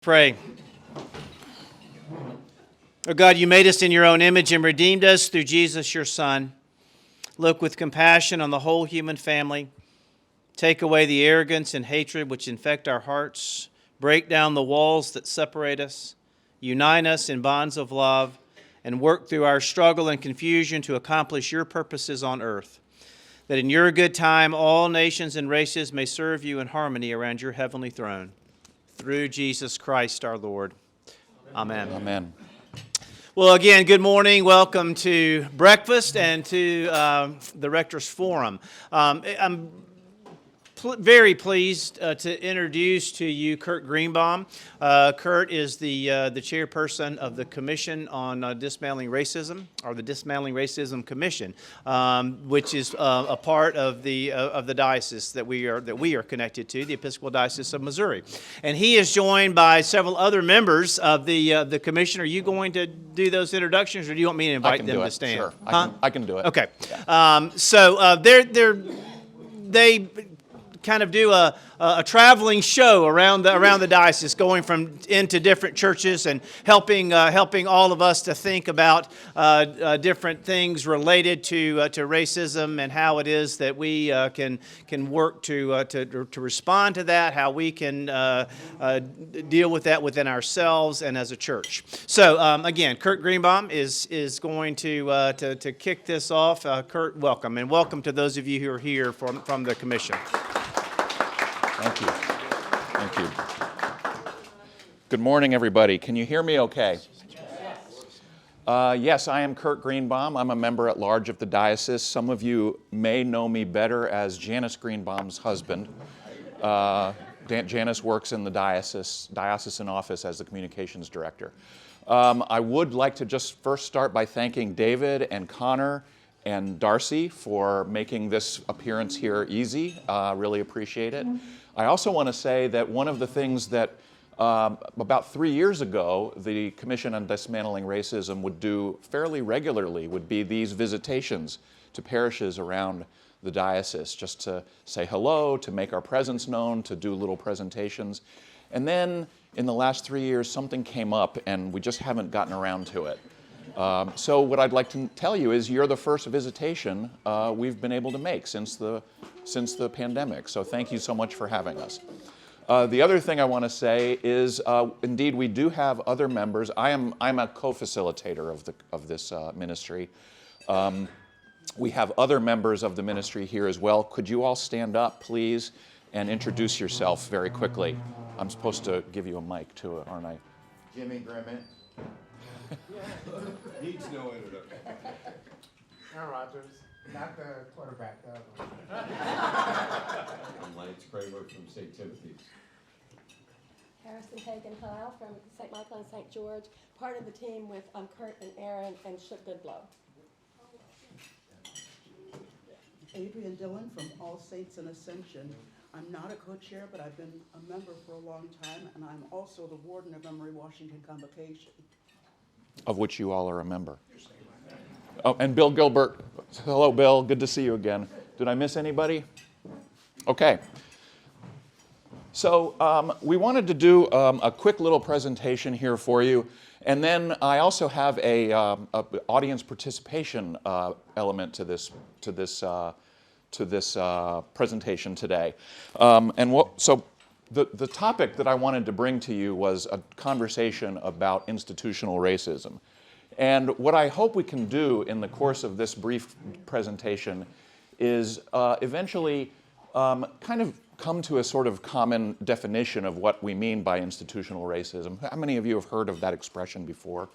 Pray. Oh God, you made us in your own image and redeemed us through Jesus, your Son. Look with compassion on the whole human family. Take away the arrogance and hatred which infect our hearts. Break down the walls that separate us. Unite us in bonds of love and work through our struggle and confusion to accomplish your purposes on earth. That in your good time, all nations and races may serve you in harmony around your heavenly throne. Through Jesus Christ our Lord. Amen. Amen. Well, again, good morning. Welcome to breakfast and to the Rector's Forum. I'm very pleased to introduce to you Kurt Greenbaum. Kurt is the chairperson of the Commission on Dismantling Racism, or the Dismantling Racism Commission, which is a part of the diocese that we are connected to, the Episcopal Diocese of Missouri. And he is joined by several other members of the commission. Are you going to do those introductions, or do you want me to invite them to stand? Sure. Huh? I can do it. Okay. Yeah. They kind of do a traveling show around the diocese, going from into different churches and helping all of us to think about different things related to racism and how it is that we can work to respond to that, how we can deal with that within ourselves and as a church. So again, Kurt Greenbaum is going to kick this off. Kurt, welcome, and welcome to those of you who are here from the commission. Thank you. Thank you. Good morning, everybody. Can you hear me okay? Yes, I am Kurt Greenbaum. I'm a member at large of the diocese. Some of you may know me better as Janice Greenbaum's husband. Janice works in the diocesan office as the communications director. I would like to just first start by thanking David and Connor and Darcy for making this appearance here easy. Really appreciate it. I also want to say that one of the things that about 3 years ago the Commission on Dismantling Racism would do fairly regularly would be these visitations to parishes around the diocese, just to say hello, to make our presence known, to do little presentations. And then in the last 3 years something came up and we just haven't gotten around to it. So what I'd like to tell you is you're the first visitation we've been able to make since the pandemic. So thank you so much for having us. The other thing I want to say is, indeed, we do have other members. I'm a co-facilitator of this ministry. We have other members of the ministry here as well. Could you all stand up, please, and introduce yourself very quickly? I'm supposed to give you a mic too, aren't I? Jimmy Grimmett. Needs no introduction. Aaron Rodgers, not the quarterback, the other one. I'm Lance Kramer from St. Timothy's. Harrison Hagen-Heil from St. Michael and St. George, part of the team with Kurt and Aaron and Shook Goodblow. Adrian Dillon from All Saints and Ascension. I'm not a co-chair, but I've been a member for a long time, and I'm also the warden of Emory Washington Convocation. Of which you all are a member. Oh, and Bill Gilbert. Hello, Bill. Good to see you again. Did I miss anybody? Okay. So we wanted to do a quick little presentation here for you, and then I also have a audience participation element to this presentation today. So the topic that I wanted to bring to you was a conversation about institutional racism. And what I hope we can do in the course of this brief presentation is eventually kind of come to a sort of common definition of what we mean by institutional racism. How many of you have heard of that expression before?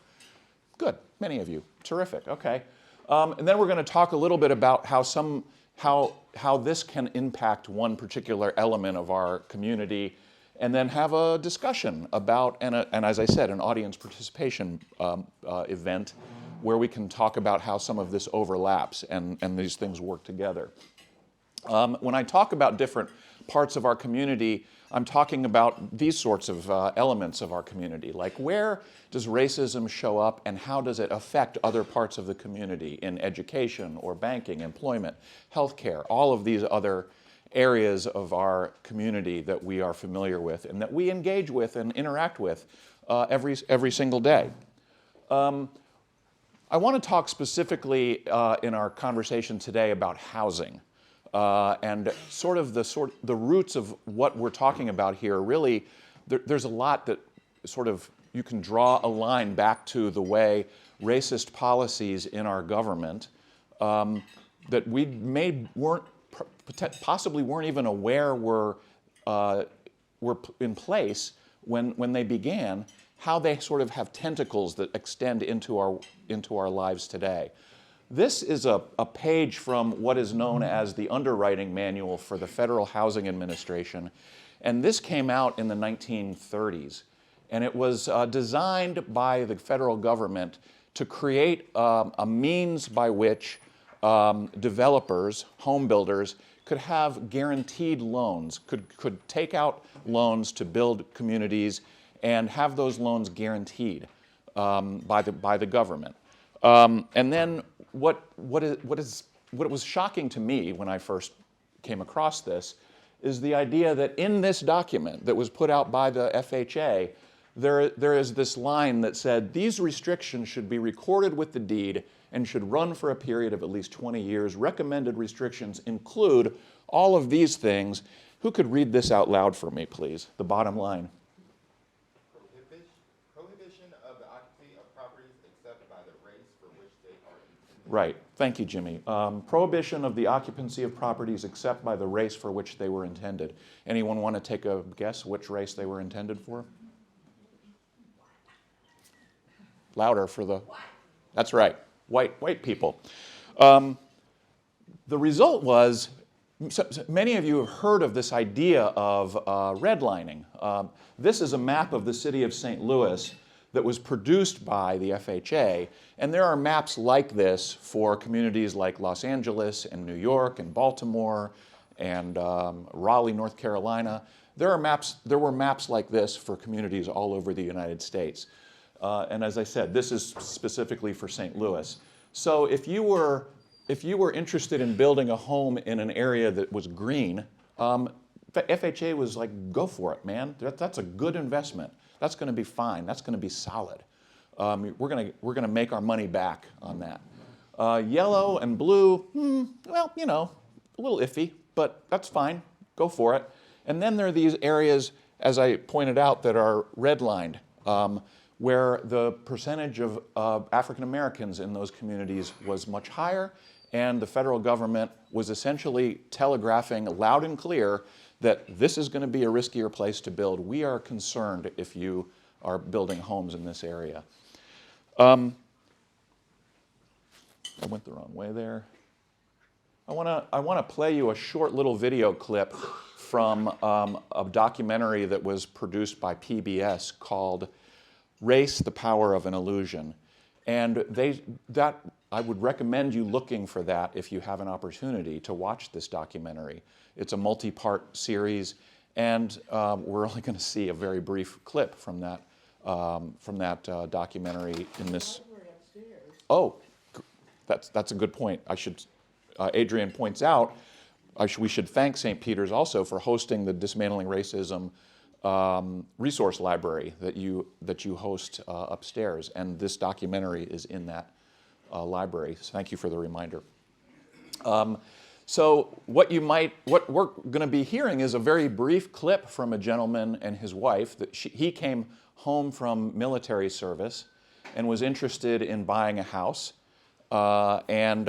Good, many of you. Terrific, okay. And then we're going to talk a little bit about how this can impact one particular element of our community, and then have a discussion about, and as I said, an audience participation event where we can talk about how some of this overlaps and these things work together. When I talk about different parts of our community, I'm talking about these sorts of elements of our community, like where does racism show up and how does it affect other parts of the community in education or banking, employment, healthcare, all of these other areas of our community that we are familiar with and that we engage with and interact with every single day. I want to talk specifically in our conversation today about housing. And the roots of what we're talking about here, really, there's a lot that you can draw a line back to the way racist policies in our government that we possibly weren't even aware were in place when they began, how they sort of have tentacles that extend into our lives today. This is a page from what is known as the underwriting manual for the Federal Housing Administration, and this came out in the 1930s. And it was designed by the federal government to create a means by which developers, home builders, could have guaranteed loans, could take out loans to build communities and have those loans guaranteed by the government. And then what was shocking to me when I first came across this is the idea that in this document that was put out by the FHA, there is this line that said, these restrictions should be recorded with the deed and should run for a period of at least 20 years. Recommended restrictions include all of these things. Who could read this out loud for me, please? The bottom line. Prohibition of the occupancy of properties except by the race for which they are intended. Right. Thank you, Jimmy. Prohibition of the occupancy of properties except by the race for which they were intended. Anyone want to take a guess which race they were intended for? Louder for the... That's right. White people. The result was, many of you have heard of this idea of redlining. This is a map of the city of St. Louis that was produced by the FHA, and there are maps like this for communities like Los Angeles and New York and Baltimore and Raleigh, North Carolina. There were maps like this for communities all over the United States. And as I said, this is specifically for St. Louis. So if you were interested in building a home in an area that was green, FHA was like, go for it, man. That's a good investment. That's going to be fine. That's going to be solid. We're going to make our money back on that. Yellow and blue, well, you know, a little iffy, but that's fine. Go for it. And then there are these areas, as I pointed out, that are redlined, where the percentage of African Americans in those communities was much higher, and the federal government was essentially telegraphing loud and clear that this is going to be a riskier place to build. We are concerned if you are building homes in this area. I went the wrong way there. I want to play you a short little video clip from a documentary that was produced by PBS called Race, the Power of an Illusion. And I would recommend you looking for that if you have an opportunity to watch this documentary. It's a multi-part series, and we're only going to see a very brief clip from that documentary in this. Oh, that's a good point. Adrian points out we should thank St. Peter's also for hosting the Dismantling Racism resource library that you host upstairs, and this documentary is in that library. So thank you for the reminder. So what we're going to be hearing is a very brief clip from a gentleman and his wife. He came home from military service and was interested in buying a house, and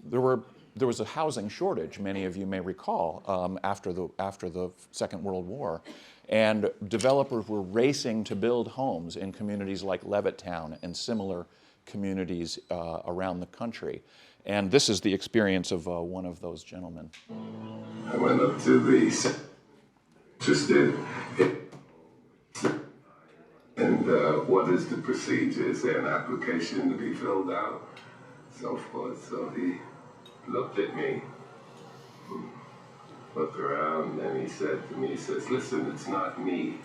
there was a housing shortage, many of you may recall, after the Second World War. And developers were racing to build homes in communities like Levittown and similar communities around the country. And this is the experience of one of those gentlemen. I went up to the interested and what is the procedure? Is there an application to be filled out? So forth. So he looked at me, looked around, and he said to me, he says, listen, it's not me,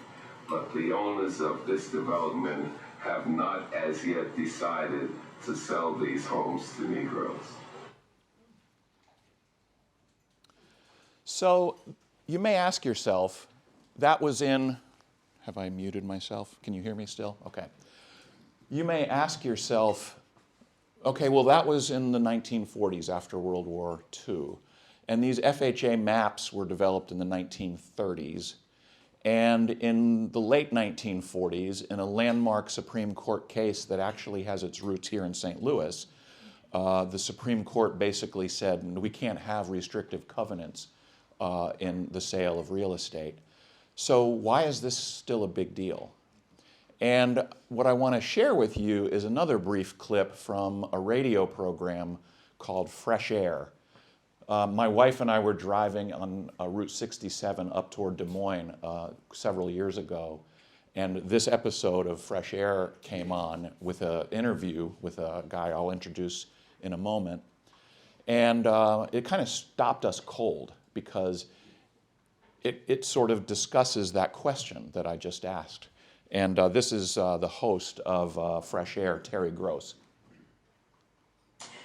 but the owners of this development have not as yet decided to sell these homes to Negroes. So you may ask yourself, that was in, have I muted myself? Can you hear me still? Okay. You may ask yourself, okay, well, that was in the 1940s after World War II. And these FHA maps were developed in the 1930s. And in the late 1940s, in a landmark Supreme Court case that actually has its roots here in St. Louis, the Supreme Court basically said we can't have restrictive covenants in the sale of real estate. So why is this still a big deal? And what I want to share with you is another brief clip from a radio program called Fresh Air. My wife and I were driving on Route 67 up toward Des Moines several years ago, and this episode of Fresh Air came on with an interview with a guy I'll introduce in a moment. And it kind of stopped us cold because it sort of discusses that question that I just asked. And this is the host of Fresh Air, Terry Gross.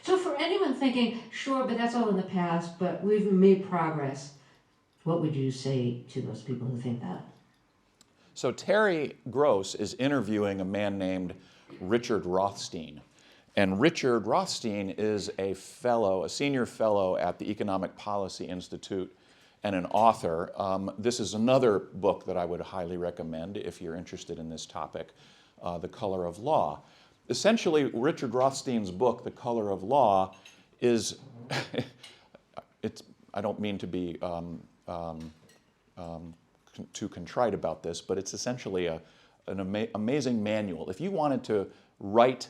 So for anyone thinking, sure, but that's all in the past, but we've made progress, what would you say to those people who think that? So Terry Gross is interviewing a man named Richard Rothstein. And Richard Rothstein is a senior fellow at the Economic Policy Institute and an author. This is another book that I would highly recommend if you're interested in this topic, The Color of Law. Essentially, Richard Rothstein's book, The Color of Law, is, I don't mean to be too contrite about this, but it's essentially an amazing manual. If you wanted to write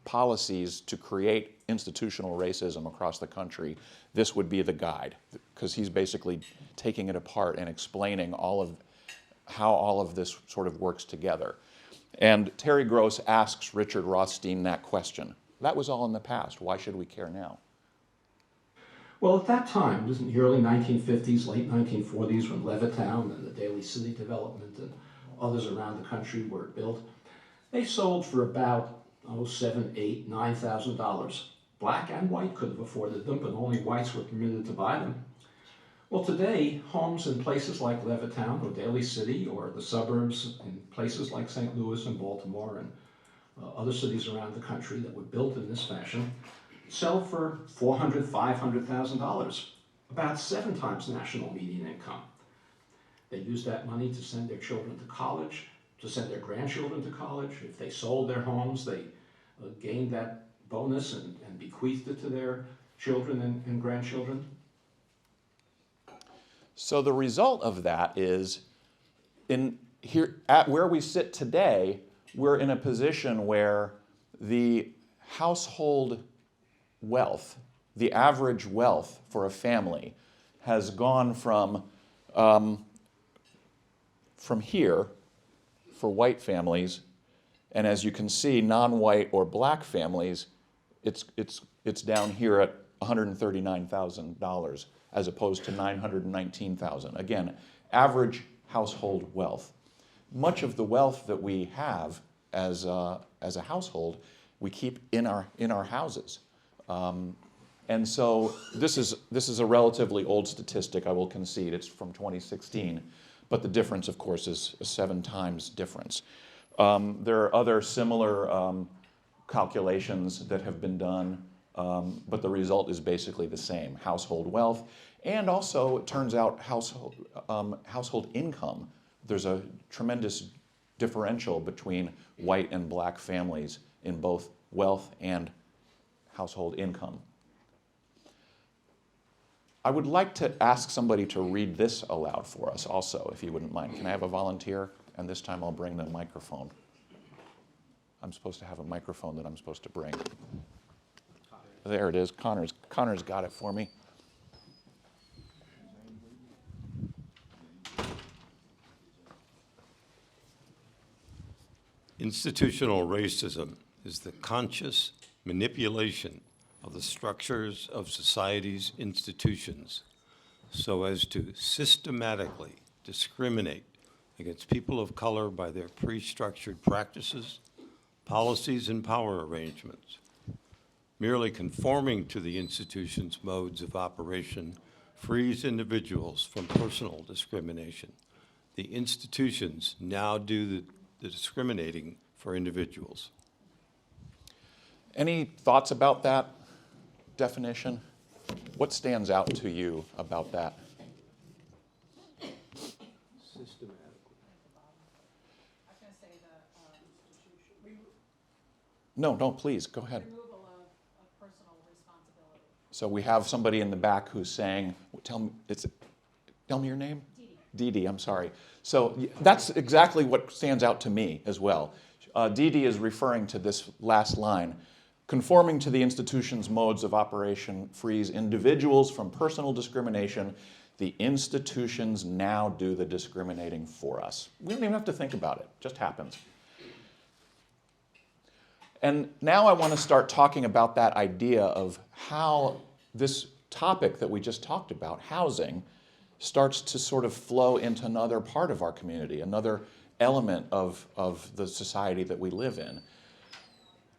policies to create institutional racism across the country, this would be the guide, because he's basically taking it apart and explaining how all of this sort of works together. And Terry Gross asks Richard Rothstein that question. That was all in the past. Why should we care now? Well, at that time, it was in the early 1950s, late 1940s, when Levittown and the Daly City development and others around the country were built, they sold for about $7,000, $8,000, $9,000. Black and white could have afforded them, but only whites were permitted to buy them. Well, today, homes in places like Levittown or Daly City or the suburbs in places like St. Louis and Baltimore and other cities around the country that were built in this fashion sell for $400,000, $500,000, about 7 times national median income. They use that money to send their children to college, to send their grandchildren to college. If they sold their homes, they gained that bonus and bequeathed it to their children and grandchildren. So the result of that is, at where we sit today, we're in a position where the household wealth, the average wealth for a family, has gone from here for white families, and as you can see, non-white or black families, it's down here at $139,000 as opposed to $919,000. Again, average household wealth. Much of the wealth that we have as a household, we keep in our houses. And so this is a relatively old statistic, I will concede. It's from 2016, but the difference, of course, is a 7 times difference. There are other similar calculations that have been done, but the result is basically the same: household wealth, and also it turns out household income. There's a tremendous differential between white and black families in both wealth and household income. I would like to ask somebody to read this aloud for us also, if you wouldn't mind. Can I have a volunteer? And this time I'll bring the microphone. I'm supposed to have a microphone that I'm supposed to bring. There it is. Connor's got it for me. Institutional racism is the conscious manipulation of the structures of society's institutions so as to systematically discriminate against people of color by their pre-structured practices, policies, and power arrangements. Merely conforming to the institution's modes of operation frees individuals from personal discrimination. The institutions now do the discriminating for individuals. Any thoughts about that definition? What stands out to you about that? No, please, go ahead. Removal of personal responsibility. So we have somebody in the back who's saying, tell me your name? Dee Dee, I'm sorry. So that's exactly what stands out to me as well. Dee Dee is referring to this last line. Conforming to the institution's modes of operation frees individuals from personal discrimination. The institutions now do the discriminating for us. We don't even have to think about it. It just happens. And now I want to start talking about that idea of how this topic that we just talked about, housing, starts to sort of flow into another part of our community, another element of the society that we live in.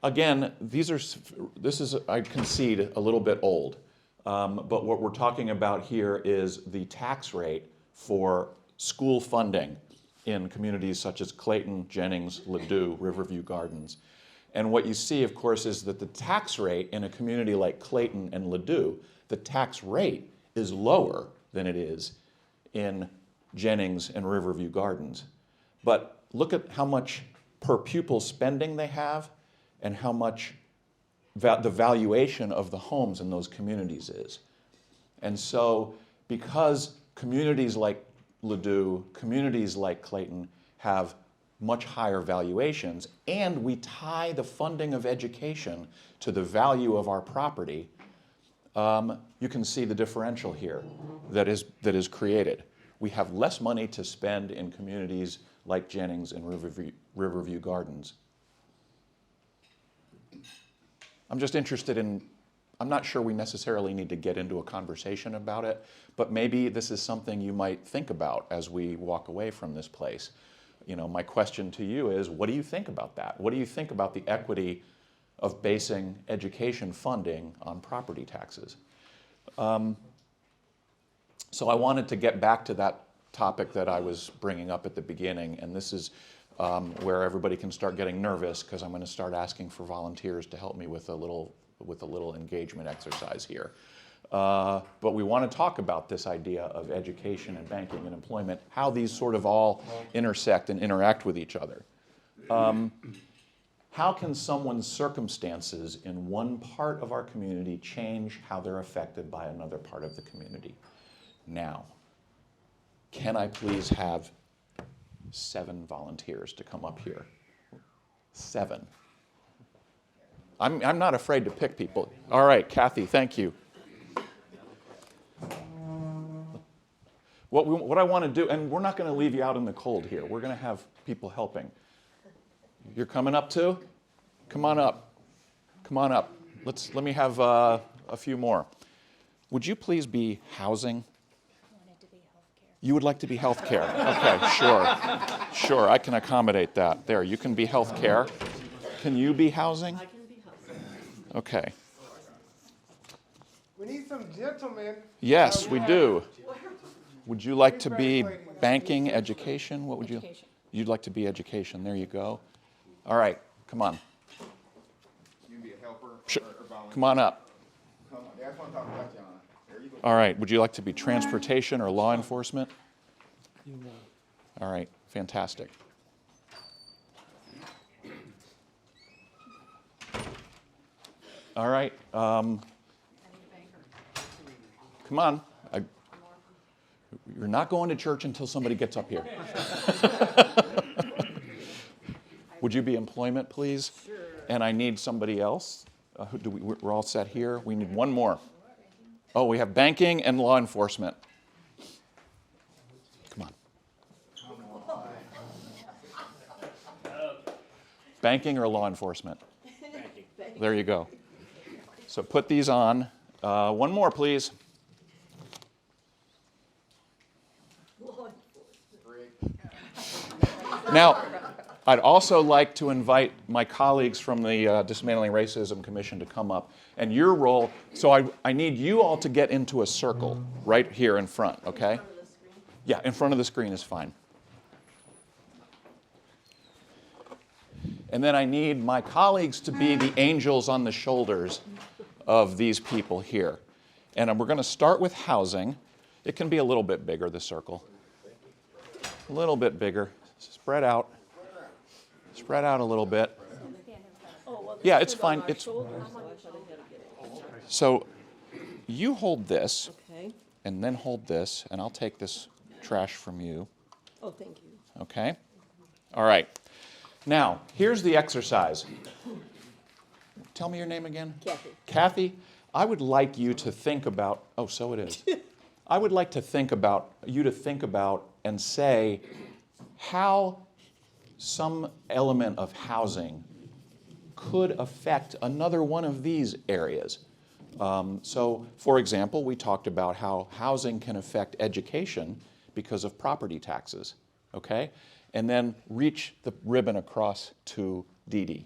Again, this is, I concede, a little bit old, but what we're talking about here is the tax rate for school funding in communities such as Clayton, Jennings, Ladue, Riverview Gardens. And what you see, of course, is that the tax rate in a community like Clayton and Ladue, the tax rate is lower than it is in Jennings and Riverview Gardens. But look at how much per pupil spending they have and how much the valuation of the homes in those communities is. And so because communities like Ladue, communities like Clayton have much higher valuations, and we tie the funding of education to the value of our property, you can see the differential here that is created. We have less money to spend in communities like Jennings and Riverview Gardens. I'm just interested in, I'm not sure we necessarily need to get into a conversation about it, but maybe this is something you might think about as we walk away from this place. You know, my question to you is, what do you think about that? What do you think about the equity of basing education funding on property taxes? So I wanted to get back to that topic that I was bringing up at the beginning, and this is where everybody can start getting nervous because I'm going to start asking for volunteers to help me with a little engagement exercise here. But we want to talk about this idea of education and banking and employment, how these sort of all intersect and interact with each other. How can someone's circumstances in one part of our community change how they're affected by another part of the community? Now, can I please have 7 volunteers to come up here? 7. I'm not afraid to pick people. All right, Kathy, thank you. What I want to do, and we're not going to leave you out in the cold here. We're going to have people helping. You're coming up too? Come on up. Come on up. Let me have a few more. Would you please be housing? You would like to be healthcare? Okay, sure. Sure, I can accommodate that. There, you can be healthcare. Can you be housing? I can be housing. Okay. We need some gentlemen. Yes, we do. Would you like to be banking, education? What would you? Education. You'd like to be education. There you go. All right, come on. You can be a helper or volunteer. Come on up. Come on. That's what I'm talking about, John. There you go. All right, would you like to be transportation or law enforcement? All right, fantastic. All right, come on. You're not going to church until somebody gets up here. Would you be employment, please? Sure. And I need somebody else. We're all set here. We need one more. Oh, we have banking and law enforcement. Come on. Banking or law enforcement? Banking. There you go. So put these on. One more, please. Now, I'd also like to invite my colleagues from the Dismantling Racism Commission to come up. And your role, so I need you all to get into a circle right here in front, okay? In front of the screen? Yeah, in front of the screen is fine. And then I need my colleagues to be the angels on the shoulders of these people here. And we're going to start with housing. It can be a little bit bigger, the circle. A little bit bigger. Spread out. Spread out a little bit. Yeah, it's fine. So you hold this, and then hold this, and I'll take this trash from you. Oh, thank you. Okay? All right. Now, here's the exercise. Tell me your name again. Kathy. Kathy, I would like you to think about, oh, so it is. I would like to think about, and say how some element of housing could affect another one of these areas. So, for example, we talked about how housing can affect education because of property taxes, okay? And then reach the ribbon across to Dee Dee.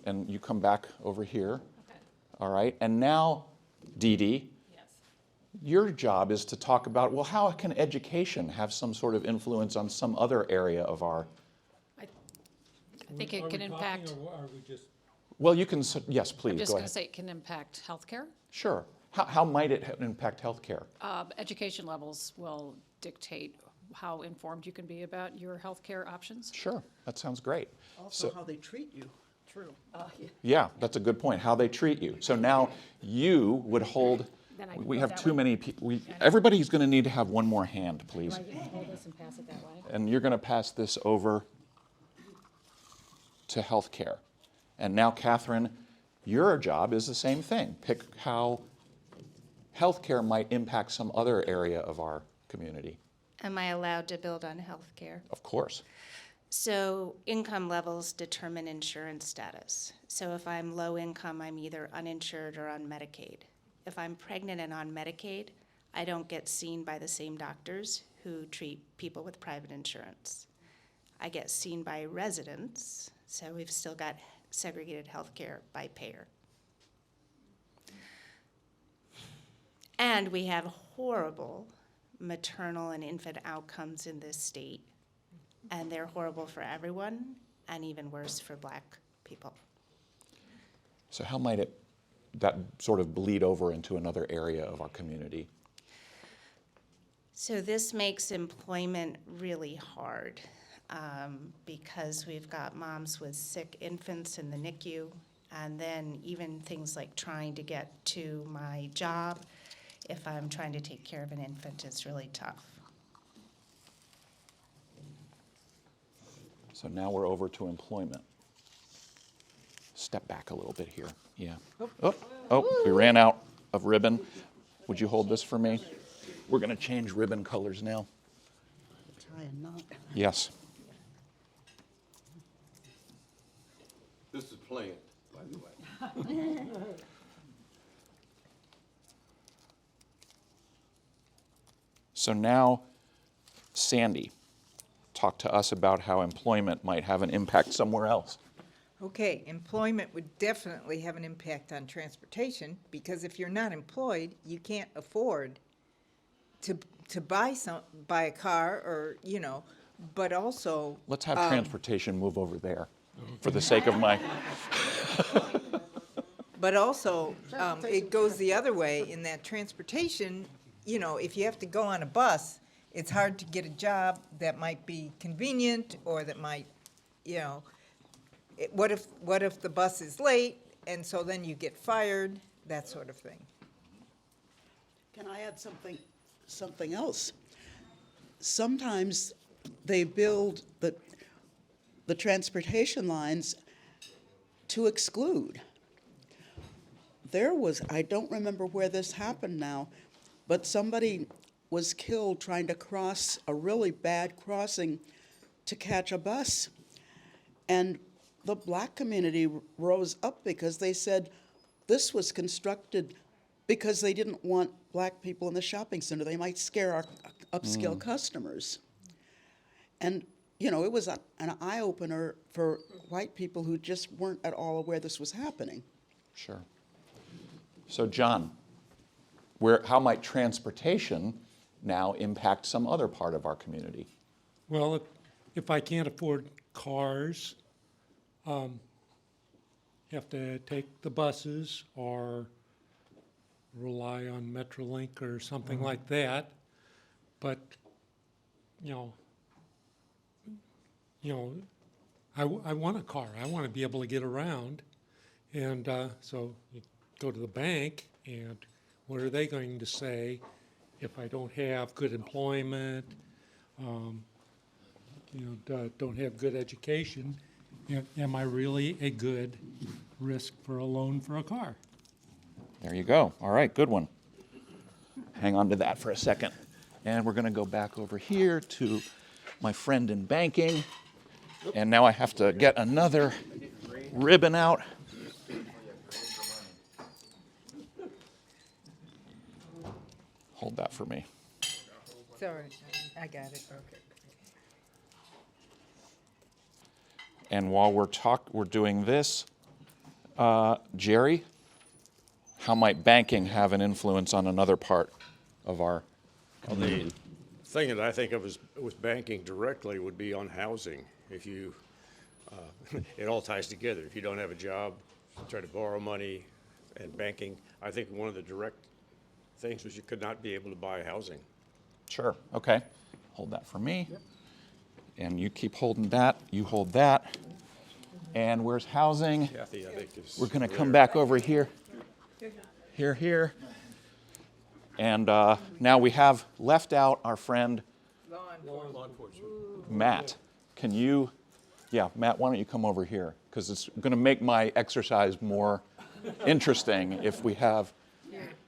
And you come back over here. Okay. All right. And now, Dee Dee, yes, your job is to talk about, well, how can education have some sort of influence on some other area of our... I think it can impact... Well, you can, yes, please, I'm just go going ahead. to say it can impact healthcare. Sure. How might it impact healthcare? Education levels will dictate how informed you can be about your healthcare options. Sure. That sounds great. Also, how they treat you. True. Yeah, that's a good point, how they treat you. So now you would hold, we have too many people, everybody's going to need to have one more hand, please. Do I get to hold this and pass it that way? And you're going to pass this over to healthcare. And now, Catherine, your job is the same thing. Pick how healthcare might impact some other area of our community. Am I allowed to build on healthcare? Of course. So income levels determine insurance status. So if I'm low income, I'm either uninsured or on Medicaid. If I'm pregnant and on Medicaid, I don't get seen by the same doctors who treat people with private insurance. I get seen by residents, so we've still got segregated health care by payer. And we have horrible maternal and infant outcomes in this state. And they're horrible for everyone, and even worse for Black people. So how might that sort of bleed over into another area of our community? So this makes employment really hard because we've got moms with sick infants in the NICU, and then even things like trying to get to my job if I'm trying to take care of an infant is really tough. So now we're over to employment. Step back a little bit here. Yeah. Oh, we ran out of ribbon. Would you hold this for me? We're going to change ribbon colors now. Try and not. Yes. This is planned, by the way. So now, Sandy, talk to us about how employment might have an impact somewhere else. Okay, employment would definitely have an impact on transportation, because if you're not employed, you can't afford to buy a car, or, you know, but also... Let's have transportation move over there for the sake of my... But also, it goes the other way in that transportation, you know, if you have to go on a bus, it's hard to get a job that might be convenient or that might, you know, what if the bus is late and so then you get fired, that sort of thing. Can I add something else? Sometimes they build the transportation lines to exclude. I don't remember where this happened now, but somebody was killed trying to cross a really bad crossing to catch a bus. And the Black community rose up because they said this was constructed because they didn't want Black people in the shopping center. They might scare upscale customers. And, you know, it was an eye-opener for white people who just weren't at all aware this was happening. Sure. So, John, how might transportation now impact some other part of our community? Well, if I can't afford cars, have to take the buses or rely on Metrolink or something like that. But, you know, I want a car. I want to be able to get around. And so you go to the bank, and what are they going to say if I don't have good employment, don't have good education? Am I really a good risk for a loan for a car? There you go. All right, good one. Hang on to that for a second. And we're going to go back over here to my friend in banking. And now I have to get another ribbon out. Hold that for me. Sorry, I got it. Okay. And while we're doing this, Jerry, how might banking have an influence on another part of our community? The thing that I think of with banking directly would be on housing. If you, it all ties together. If you don't have a job, try to borrow money, and banking, I think one of the direct things was you could not be able to buy housing. Sure, okay. Hold that for me. Yep. And you keep holding that, you hold that. And where's housing? Kathy, I think is we're going to come back over here. Here. And now we have left out our friend Law enforcement. Matt. Can you, Matt, why don't you come over here? Because it's going to make my exercise more interesting if we have,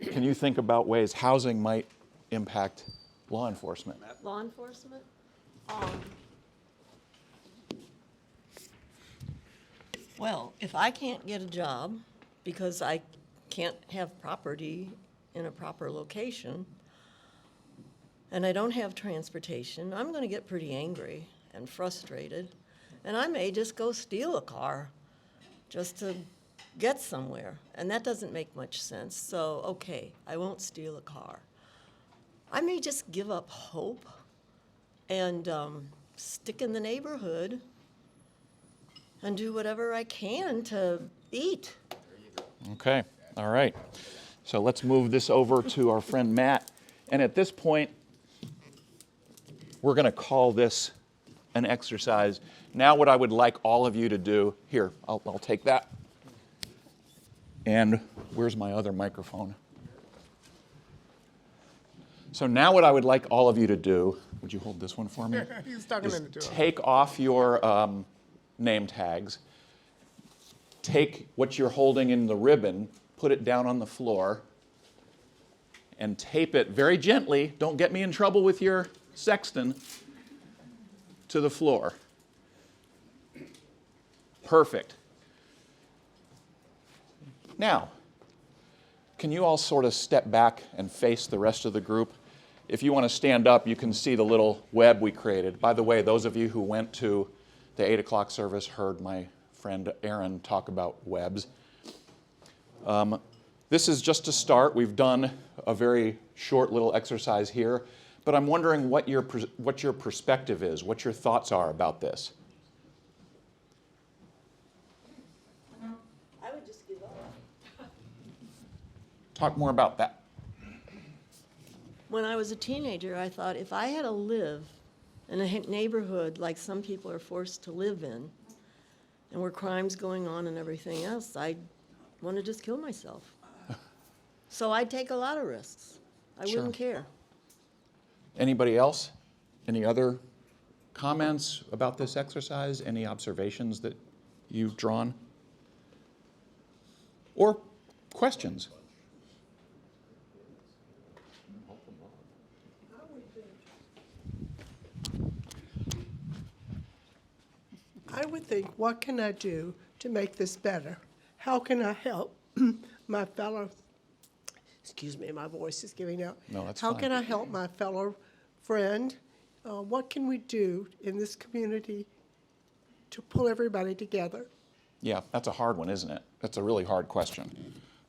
can you think about ways housing might impact law enforcement? Law enforcement? Well, if I can't get a job because I can't have property in a proper location, and I don't have transportation, I'm going to get pretty angry and frustrated, and I may just go steal a car just to get somewhere, and that doesn't make much sense. So, okay, I won't steal a car. I may just give up hope and stick in the neighborhood and do whatever I can to eat. Okay, all right. So let's move this over to our friend Matt. And at this point, we're going to call this an exercise. Now what I would like all of you to do, here, I'll take that. And where's my other microphone? So now what I would like all of you to do, would you hold this one for me? He's talking is in the door. take off your name tags, take what you're holding in the ribbon, put it down on the floor, and tape it very gently, don't get me in trouble with your sexton, to the floor. Perfect. Now, can you all sort of step back and face the rest of the group? If you want to stand up, you can see the little web we created. By the way, those of you who went to the 8 o'clock service heard my friend Aaron talk about webs. This is just a start. We've done a very short little exercise here, but I'm wondering what your perspective is, what your thoughts are about this. I would just give up. Talk more about that. When I was a teenager, I thought if I had to live in a neighborhood like some people are forced to live in, and where crime's going on and everything else, I'd want to just kill myself. So I'd take a lot of risks. I wouldn't care. Anybody else? Any other comments about this exercise? Any observations that you've drawn? Or questions? I would think, what can I do to make this better? How can I help my fellow, excuse me, my voice is giving out. No, that's How fine. can I help my fellow friend, what can we do in this community to pull everybody together? Yeah, that's a hard one, isn't it? That's a really hard question.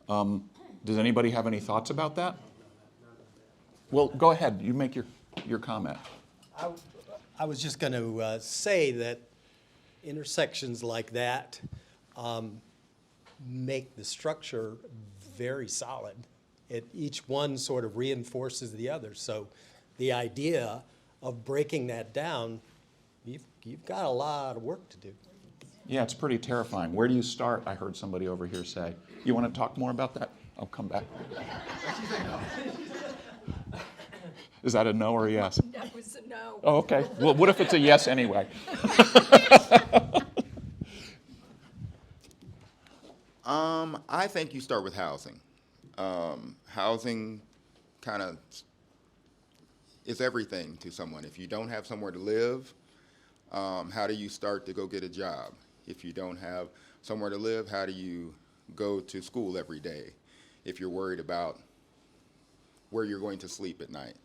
Does anybody have any thoughts about that? Well, go ahead. You make your comment. I was just going to say that intersections like that make the structure very solid. Each one sort of reinforces the other. So the idea of breaking that down, you've got a lot of work to do. Yeah, it's pretty terrifying. Where do you start? I heard somebody over here say. You want to talk more about that? I'll come back. Is that a no or a yes? That was a no. Oh, okay. Well, what if it's a yes anyway? I think you start with housing. Housing kind of is everything to someone. If you don't have somewhere to live, how do you start to go get a job? If you don't have somewhere to live, how do you go to school every day? If you're worried about where you're going to sleep at night.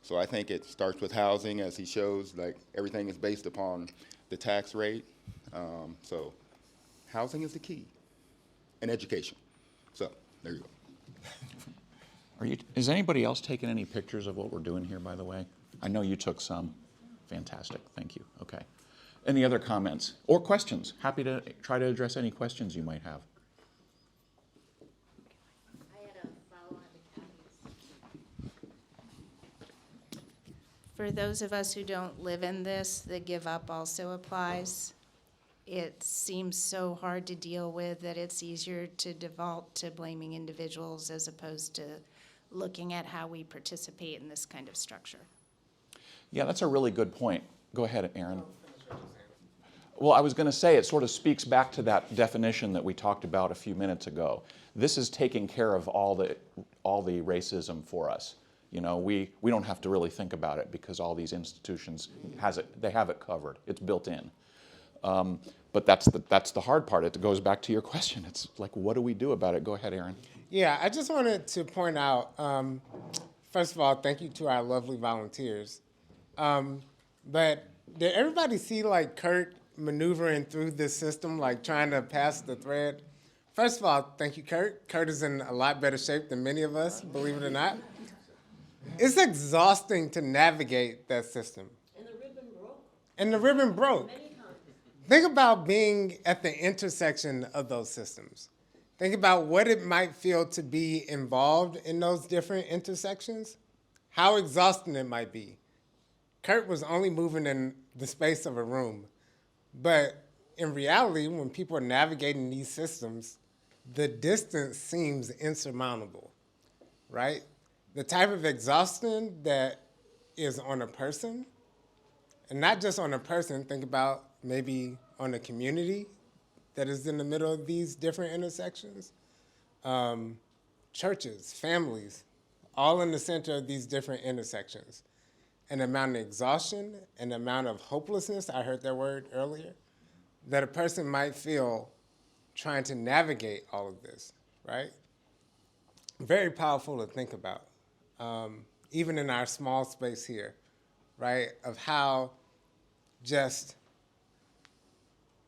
So I think it starts with housing, as he shows, like everything is based upon the tax rate. So housing is the key, and education. So there you go. Is anybody else taking any pictures of what we're doing here, by the way? I know you took some. Fantastic, thank you. Okay. Any other comments or questions? Happy to try to address any questions you might have. For those of us who don't live in this, the give up also applies. It seems so hard to deal with that it's easier to default to blaming individuals as opposed to looking at how we participate in this kind of structure. Yeah, that's a really good point. Go ahead, Aaron. Well, I was going to say it sort of speaks back to that definition that we talked about a few minutes ago. This is taking care of all the racism for us. You know, we don't have to really think about it because all these institutions they have it covered. It's built in. But that's the hard part. It goes back to your question. It's like, what do we do about it? Go ahead, Aaron. Yeah, I just wanted to point out, first of all, thank you to our lovely volunteers. But did everybody see like Kurt maneuvering through this system, like trying to pass the thread? First of all, thank you, Kurt. Kurt is in a lot better shape than many of us, believe it or not. It's exhausting to navigate that system. And the ribbon broke. And the ribbon broke. Many times. Think about being at the intersection of those systems. Think about what it might feel to be involved in those different intersections, how exhausting it might be. Kurt was only moving in the space of a room. But in reality, when people are navigating these systems, the distance seems insurmountable, right? The type of exhaustion that is on a person, and not just on a person, think about maybe on a community that is in the middle of these different intersections. Churches, families, all in the center of these different intersections. An amount of exhaustion, an amount of hopelessness, I heard that word earlier, that a person might feel trying to navigate all of this, right? Very powerful to think about, even in our small space here, right? Of how just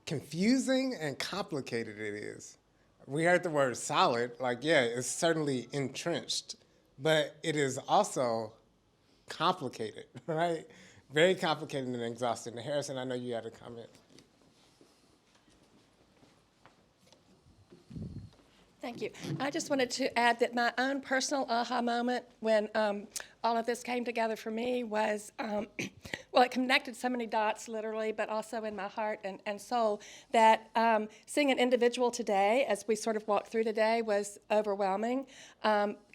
confusing and complicated it is. We heard the word solid, like, yeah, it's certainly entrenched, but it is also complicated, right? Very complicated and exhausting. Harrison, I know you had a comment. Thank you. I just wanted to add that my own personal aha moment when all of this came together for me was, well, it connected so many dots literally, but also in my heart and soul, that seeing an individual today, as we sort of walked through today, was overwhelming.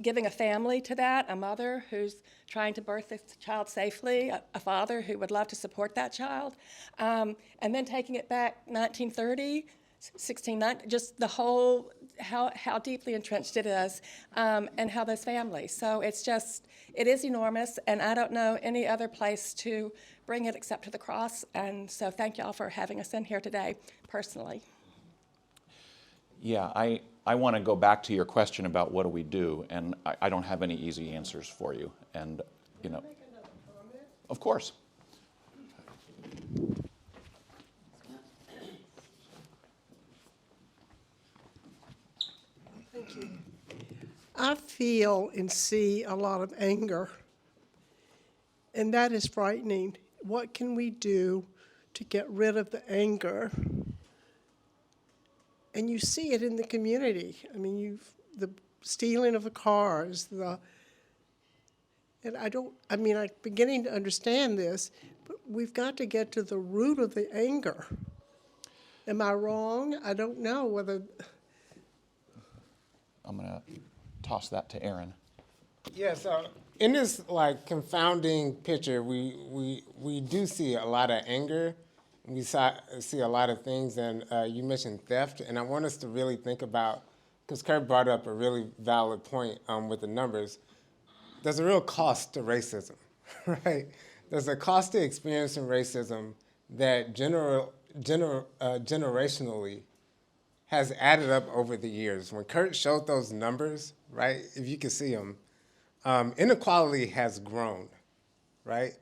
Giving a family to that, a mother who's trying to birth this child safely, a father who would love to support that child, and then taking it back 1930, 1690, just the whole, how deeply entrenched it is, and how those families. So it's just, it is enormous, and I don't know any other place to bring it except to the cross. And so thank you all for having us in here today, personally. Yeah, I want to go back to your question about what do we do, and I don't have any easy answers for you. And, you know. Of course. Thank you. I feel and see a lot of anger, and that is frightening. What can we do to get rid of the anger? And you see it in the community. I mean, the stealing of the cars, and I'm beginning to understand this, but we've got to get to the root of the anger. Am I wrong? I don't know whether. I'm going to toss that to Aaron. Yeah, so in this confounding picture, we do see a lot of anger. We see a lot of things, and you mentioned theft, and I want us to really think about, because Kurt brought up a really valid point with the numbers. There's a real cost to racism, right? There's a cost to experiencing racism that generationally has added up over the years. When Kurt showed those numbers, right, if you can see them, inequality has grown, right?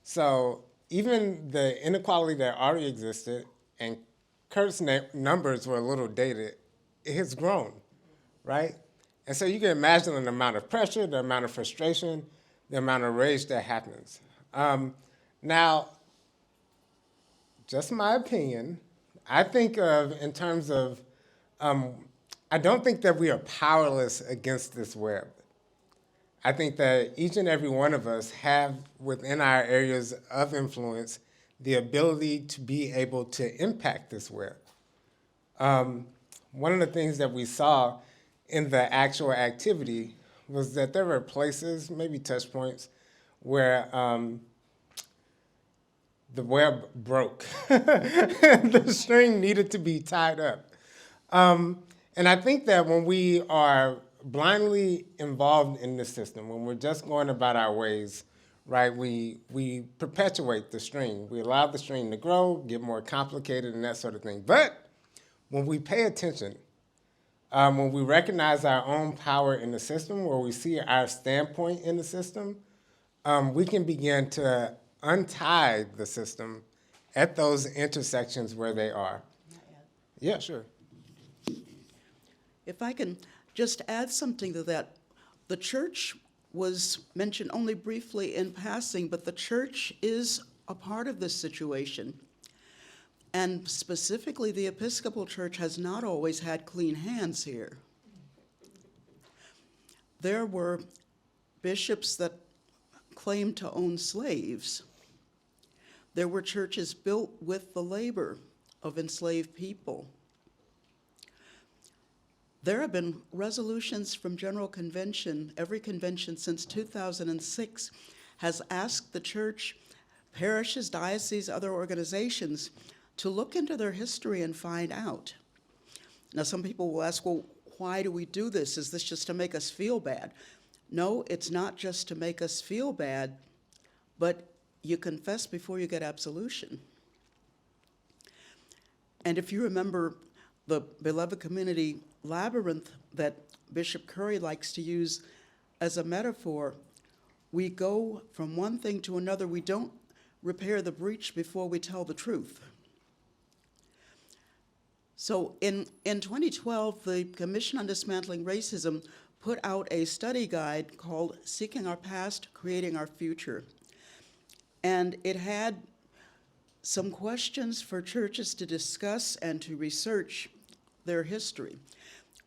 So even the inequality that already existed, and Kurt's numbers were a little dated, it has grown, right? And so you can imagine the amount of pressure, the amount of frustration, the amount of rage that happens. Now, just my opinion, I think of in terms of, I don't think that we are powerless against this web. I think that each and every one of us have within our areas of influence the ability to be able to impact this web. One of the things that we saw in the actual activity was that there were places, maybe touch points, where the web broke. The string needed to be tied up. And I think that when we are blindly involved in the system, when we're just going about our ways, right, we perpetuate the string. We allow the string to grow, get more complicated, and that sort of thing. But when we pay attention, when we recognize our own power in the system, where we see our standpoint in the system, we can begin to untie the system at those intersections where they are. Yeah, sure. If I can just add something to that, the church was mentioned only briefly in passing, but the church is a part of this situation. And specifically, the Episcopal Church has not always had clean hands here. There were bishops that claimed to own slaves. There were churches built with the labor of enslaved people. There have been resolutions from General Convention. Every convention since 2006 has asked the church, parishes, dioceses, other organizations to look into their history and find out. Now, some people will ask, well, why do we do this? Is this just to make us feel bad? No, it's not just to make us feel bad, but you confess before you get absolution. And if you remember the beloved community labyrinth that Bishop Curry likes to use as a metaphor, we go from one thing to another. We don't repair the breach before we tell the truth. So in 2012, the Commission on Dismantling Racism put out a study guide called Seeking Our Past, Creating Our Future. And it had some questions for churches to discuss and to research their history.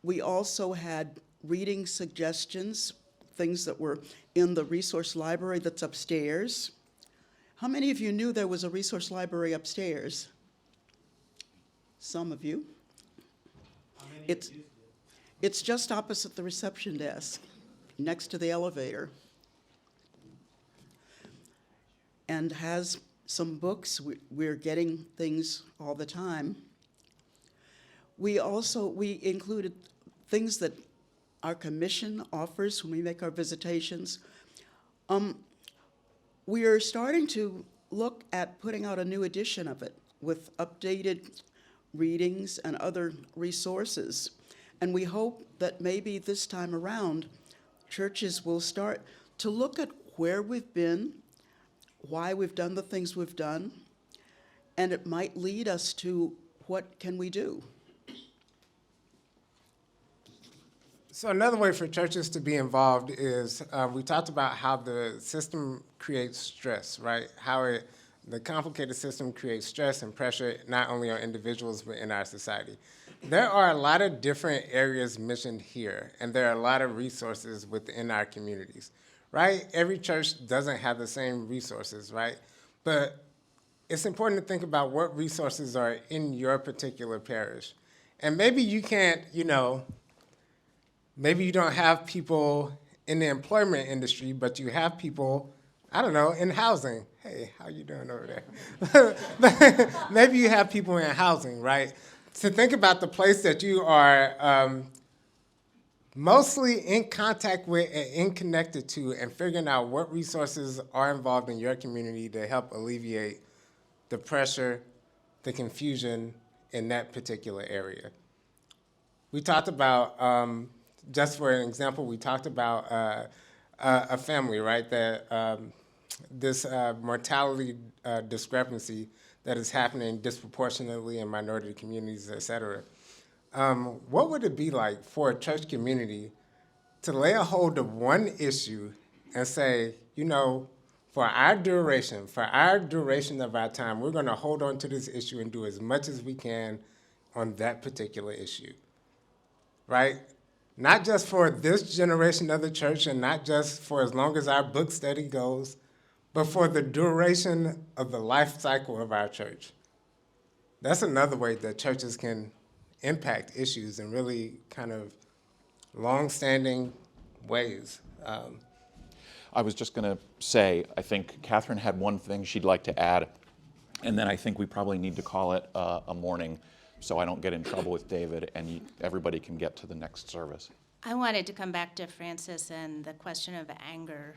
We also had reading suggestions, things that were in the resource library that's upstairs. How many of you knew there was a resource library upstairs? Some of you. It's just opposite the reception desk, next to the elevator, and has some books. We're getting things all the time. We included things that our commission offers when we make our visitations. We are starting to look at putting out a new edition of it with updated readings and other resources. And we hope that maybe this time around, churches will start to look at where we've been, why we've done the things we've done, and it might lead us to what can we do. So another way for churches to be involved is we talked about how the system creates stress, right? How the complicated system creates stress and pressure not only on individuals but in our society. There are a lot of different areas mentioned here, and there are a lot of resources within our communities, right? Every church doesn't have the same resources, right? But it's important to think about what resources are in your particular parish. And maybe you can't, maybe you don't have people in the employment industry, but you have people, I don't know, in housing. Hey, how you doing over there? Maybe you have people in housing, right? To think about the place that you are mostly in contact with and connected to, and figuring out what resources are involved in your community to help alleviate the pressure, the confusion in that particular area. We talked about, just for an example, we talked about a family, right, that this mortality discrepancy that is happening disproportionately in minority communities, et cetera. What would it be like for a church community to lay a hold of one issue and say, for our duration of our time, we're going to hold on to this issue and do as much as we can on that particular issue, right? Not just for this generation of the church and not just for as long as our book study goes, but for the duration of the life cycle of our church. That's another way that churches can impact issues in really kind of long-standing ways. I was just going to say, I think Catherine had one thing she'd like to add, and then I think we probably need to call it a morning so I don't get in trouble with David and everybody can get to the next service. I wanted to come back to Francis and the question of anger.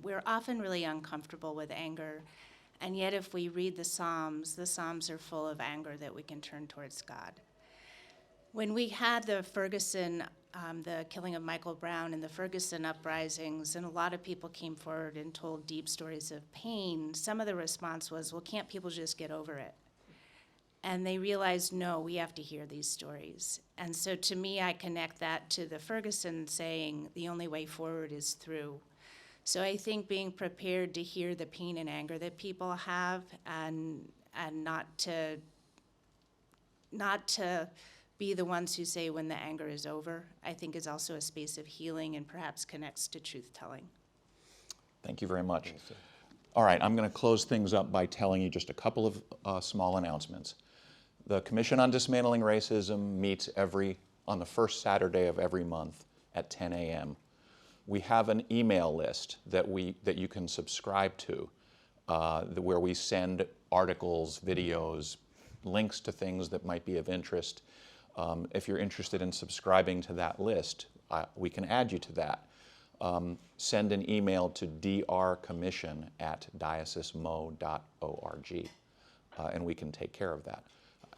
We're often really uncomfortable with anger, and yet if we read the Psalms are full of anger that we can turn towards God. When we had the Ferguson, the killing of Michael Brown and the Ferguson uprisings, and a lot of people came forward and told deep stories of pain, some of the response was, well, can't people just get over it? And they realized, no, we have to hear these stories. And so to me, I connect that to the Ferguson saying, the only way forward is through. So I think being prepared to hear the pain and anger that people have and not to be the ones who say when the anger is over, I think is also a space of healing and perhaps connects to truth-telling. Thank you very much. All right, I'm going to close things up by telling you just a couple of small announcements. The Commission on Dismantling Racism meets on the first Saturday of every month at 10 a.m. We have an email list that you can subscribe to, where we send articles, videos, links to things that might be of interest. If you're interested in subscribing to that list, we can add you to that. Send an email to drcommission@diocesemo.org, and we can take care of that.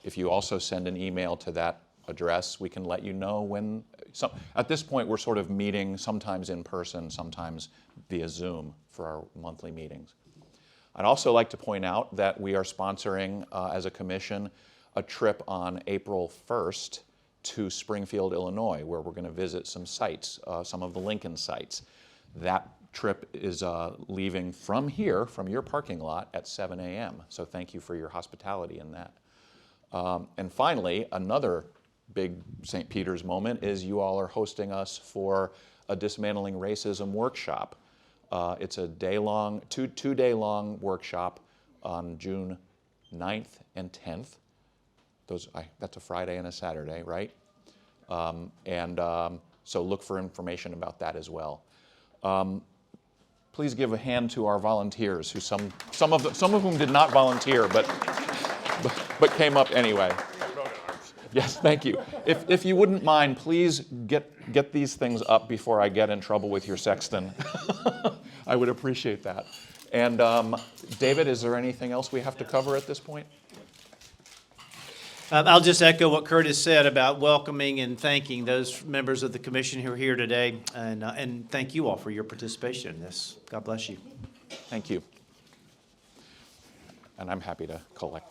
If you also send an email to that address, we can let you know when. At this point, we're sort of meeting sometimes in person, sometimes via Zoom for our monthly meetings. I'd also like to point out that we are sponsoring, as a commission, a trip on April 1st to Springfield, Illinois, where we're going to visit some sites, some of the Lincoln sites. That trip is leaving from here, from your parking lot, at 7 a.m. So thank you for your hospitality in that. And finally, another big St. Peter's moment is you all are hosting us for a Dismantling Racism workshop. It's a two-day-long workshop on June 9th and 10th. That's a Friday and a Saturday, right? So look for information about that as well. Please give a hand to our volunteers, who some of whom did not volunteer, but came up anyway. Yes, thank you. If you wouldn't mind, please get these things up before I get in trouble with your sexton. I would appreciate that. And David, is there anything else we have to cover at this point? I'll just echo what Curtis said about welcoming and thanking those members of the commission who are here today, and thank you all for your participation in this. God bless you. Thank you. and I'm happy to collect